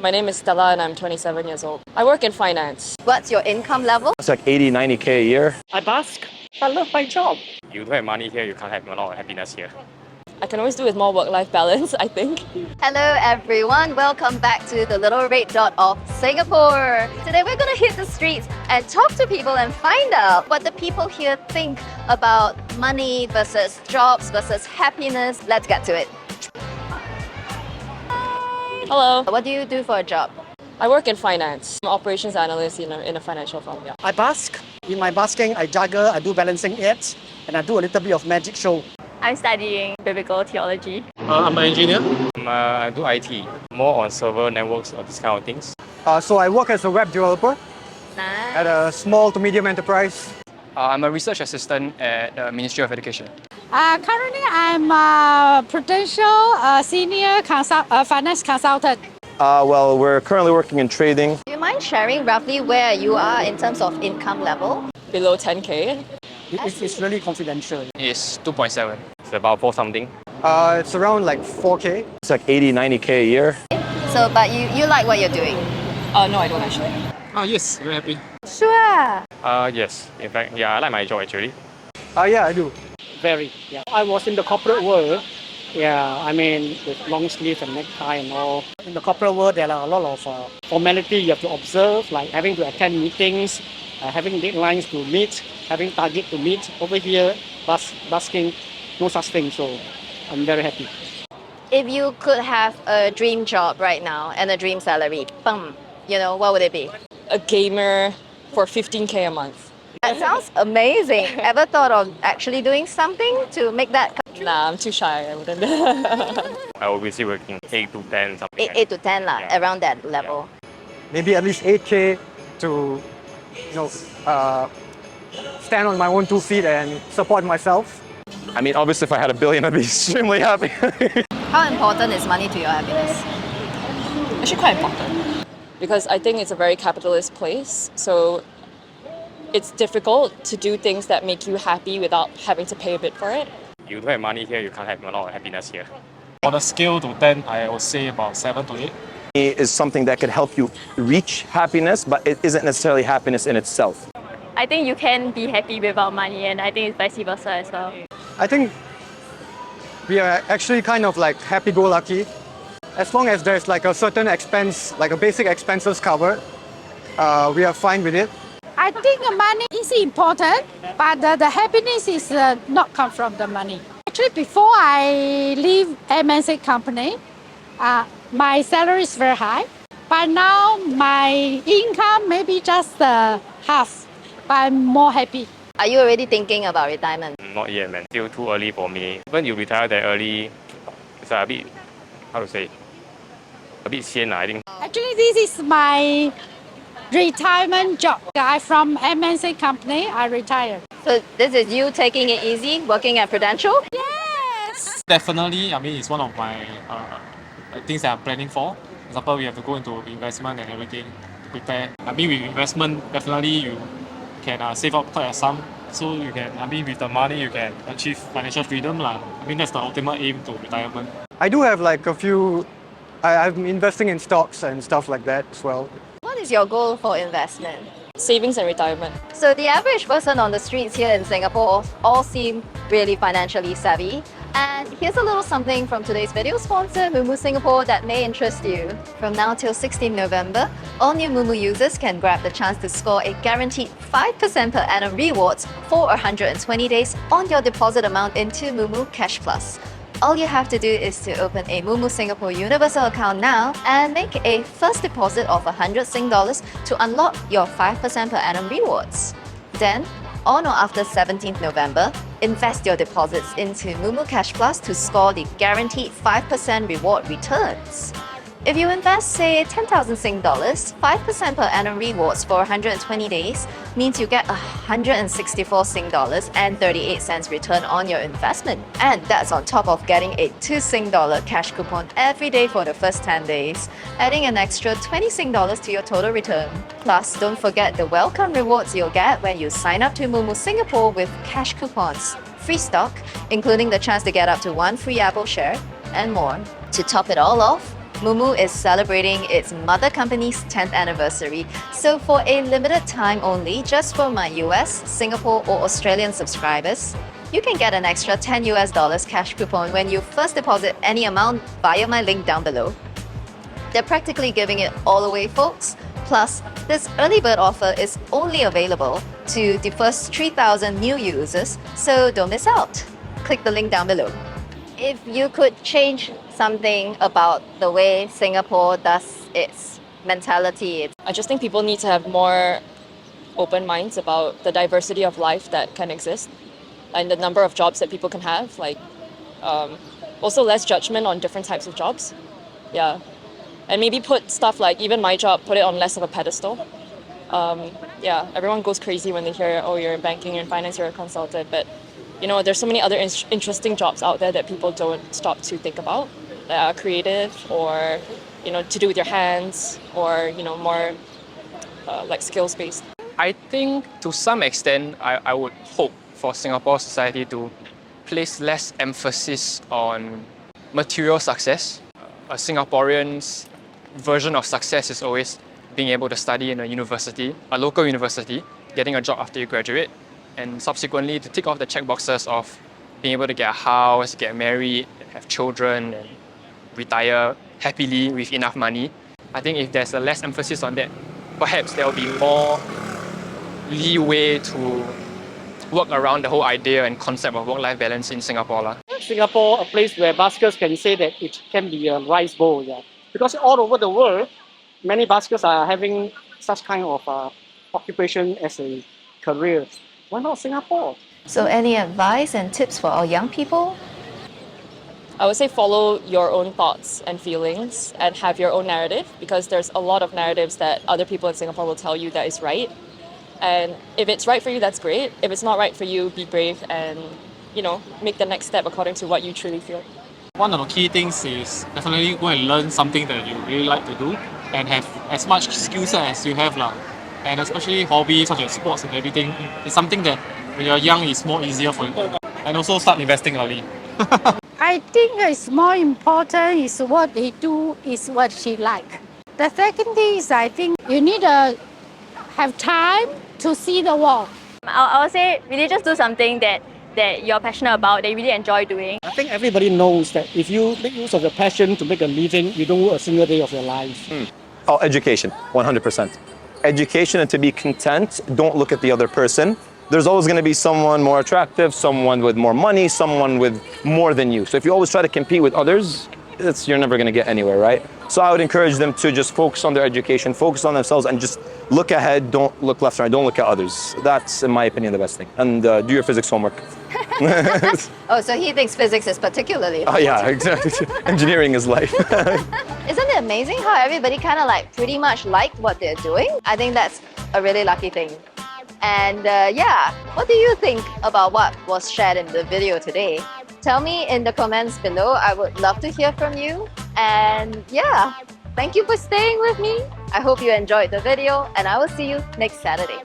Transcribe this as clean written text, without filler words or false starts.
My name is Stella and I'm 27 years old. I work in finance. What's your income level? It's like 80, 90K a year. I bask. I love my job. You don't have money here, you can't have a lot of happiness here. I can always do with more work-life balance, I think. Hello everyone, welcome back to the little red dot of Singapore. Today we're gonna hit the streets and talk to people and find out what the people here think about money versus jobs versus happiness. Let's get to it. Hello. What do you do for a job? I work in finance. I'm an operations analyst in a financial firm. Yeah. I bask. In my basking, I juggle, I do balancing acts, and I do a little bit of magic show. I'm studying biblical theology. I'm an engineer. I do IT, more on server networks or this kind of things. So I work as a web developer at a small to medium enterprise. I'm a research assistant at the Ministry of Education. Currently, I'm a Prudential senior finance consultant. Well, we're currently working in trading. Do you mind sharing roughly where you are in terms of income level? Below 10K. It's really confidential. It's 2.7. It's about 4 something. It's around like 4K. It's like 80, 90K a year. So, but you like what you're doing? No, I don't actually. Yes, very happy. Sure. Yes. In fact, yeah, I like my job actually. Yeah, I do. Very. Yeah. I was in the corporate world. Yeah, I mean, with long sleeve and necktie and all. In the corporate world, there are a lot of formality you have to observe, like having to attend meetings, having deadlines to meet, having target to meet. Over here, basking, no such thing. So I'm very happy. If you could have a dream job right now and a dream salary, what would it be? A gamer for 15K a month. That sounds amazing. Ever thought of actually doing something to make that come true? Nah, I'm too shy. I wouldn't. I will be working 8 to 10 something. 8 to 10 lah, Yeah. around that level. Maybe at least 8K to, stand on my own 2 feet and support myself. I mean, obviously, if I had $1 billion, I'd be extremely happy. How important is money to your happiness? Actually quite important. Because I think it's a very capitalist place. So it's difficult to do things that make you happy without having to pay a bit for it. You don't have money here, you can't have a lot of happiness here. On a scale to 10, I would say about 7 to 8. It is something that could help you reach happiness, but it isn't necessarily happiness in itself. I think you can be happy without money, and I think it's vice versa as well. I think we are actually kind of like happy-go-lucky. As long as there's like a certain expense, like a basic expenses covered, we are fine with it. I think money is important, but the happiness is not come from the money. Actually, before I leave MNC company, my salary is very high, but now my income maybe just half, but I'm more happy. Are you already thinking about retirement? Not yet, man. Still too early for me. When you retire that early, it's a bit, how to say, a bit sian, I think. Actually, this is my retirement job. I'm from MNC company, I retired. So this is you taking it easy, working at Prudential? Yes! Definitely, it's one of my things that I'm planning for. For example, we have to go into investment and everything to prepare. With investment, definitely you can save up quite a sum. So you can, with the money, you can achieve financial freedom. That's the ultimate aim to retirement. I do have like a few, I'm investing in stocks and stuff like that as well. What is your goal for investment? Savings and retirement. So the average person on the streets here in Singapore all seem really financially savvy. And here's a little something from today's video sponsor, Moomoo Singapore, that may interest you. From now till 16 November, all new Moomoo users can grab the chance to score a guaranteed 5% per annum rewards for 120 days on your deposit amount into Moomoo Cash Plus. All you have to do is to open a Moomoo Singapore Universal account now and make a first deposit of 100 Sing dollars to unlock your 5% per annum rewards. Then, on or after 17th November, invest your deposits into Moomoo Cash Plus to score the guaranteed 5% reward returns. If you invest, say, 10,000 Sing dollars, 5% per annum rewards for 120 days means you get 164 Sing dollars and 38 cents return on your investment. And that's on top of getting a 2 Sing dollar cash coupon every day for the first 10 days, adding an extra 20 Sing dollars to your total return. Plus, don't forget the welcome rewards you'll get when you sign up to Moomoo Singapore with cash coupons, free stock, including the chance to get up to 1 free Apple share, and more. To top it all off, Moomoo is celebrating its mother company's 10th anniversary. So for a limited time only, just for my US, Singapore or Australian subscribers, you can get an extra $10 cash coupon when you first deposit any amount via my link down below. They're practically giving it all away, folks. Plus, this early bird offer is only available to the first 3,000 new users, so don't miss out. Click the link down below. If you could change something about the way Singapore does its mentality, I just think people need to have more open minds about the diversity of life that can exist and the number of jobs that people can have. Also less judgment on different types of jobs. Yeah. And maybe put stuff like even my job, put it on less of a pedestal. Yeah, everyone goes crazy when they hear, oh, you're in banking, you're in finance, you're a consultant. But, you know, there's so many other interesting jobs out there that people don't stop to think about that are creative or, you know, to do with your hands or, you know, more like skills-based. I think to some extent, I would hope for Singapore society to place less emphasis on material success. A Singaporean's version of success is always being able to study in a university, a local university, getting a job after you graduate, and subsequently to tick off the checkboxes of being able to get a house, get married, have children, and retire happily with enough money. I think if there's a less emphasis on that, perhaps there will be more leeway to work around the whole idea and concept of work-life balance in Singapore. Singapore, a place where buskers can say that it can be a rice bowl, yeah. Because all over the world, many buskers are having such kind of occupation as a career. Why not Singapore? So any advice and tips for our young people? I would say follow your own thoughts and feelings and have your own narrative, because there's a lot of narratives that other people in Singapore will tell you that is right. And if it's right for you, that's great. If it's not right for you, be brave and, you know, make the next step according to what you truly feel. One of the key things is definitely go and learn something that you really like to do and have as much skill set as you have. And especially hobbies such as sports and everything, it's something that when you're young is more easier for you. And also start investing early. I think it's more important is what they do is what she like. The second thing is I think you need to have time to see the world. I would say really just do something that you're passionate about, that you really enjoy doing. I think everybody knows that if you make use of your passion to make a living, you don't work a single day of your life. Oh, education, 100%. Education and to be content, don't look at the other person. There's always going to be someone more attractive, someone with more money, someone with more than you. So if you always try to compete with others, you're never going to get anywhere, right? So I would encourage them to just focus on their education, focus on themselves, and just look ahead, don't look left and right, don't look at others. That's, in my opinion, the best thing. And do your physics homework. Oh, so he thinks physics is particularly Oh yeah, exactly. Engineering is life. Isn't it amazing how everybody kind of like pretty much liked what they're doing? I think that's a really lucky thing. And yeah, what do you think about what was shared in the video today? Tell me in the comments below. I would love to hear from you. And yeah, thank you for staying with me. I hope you enjoyed the video and I will see you next Saturday.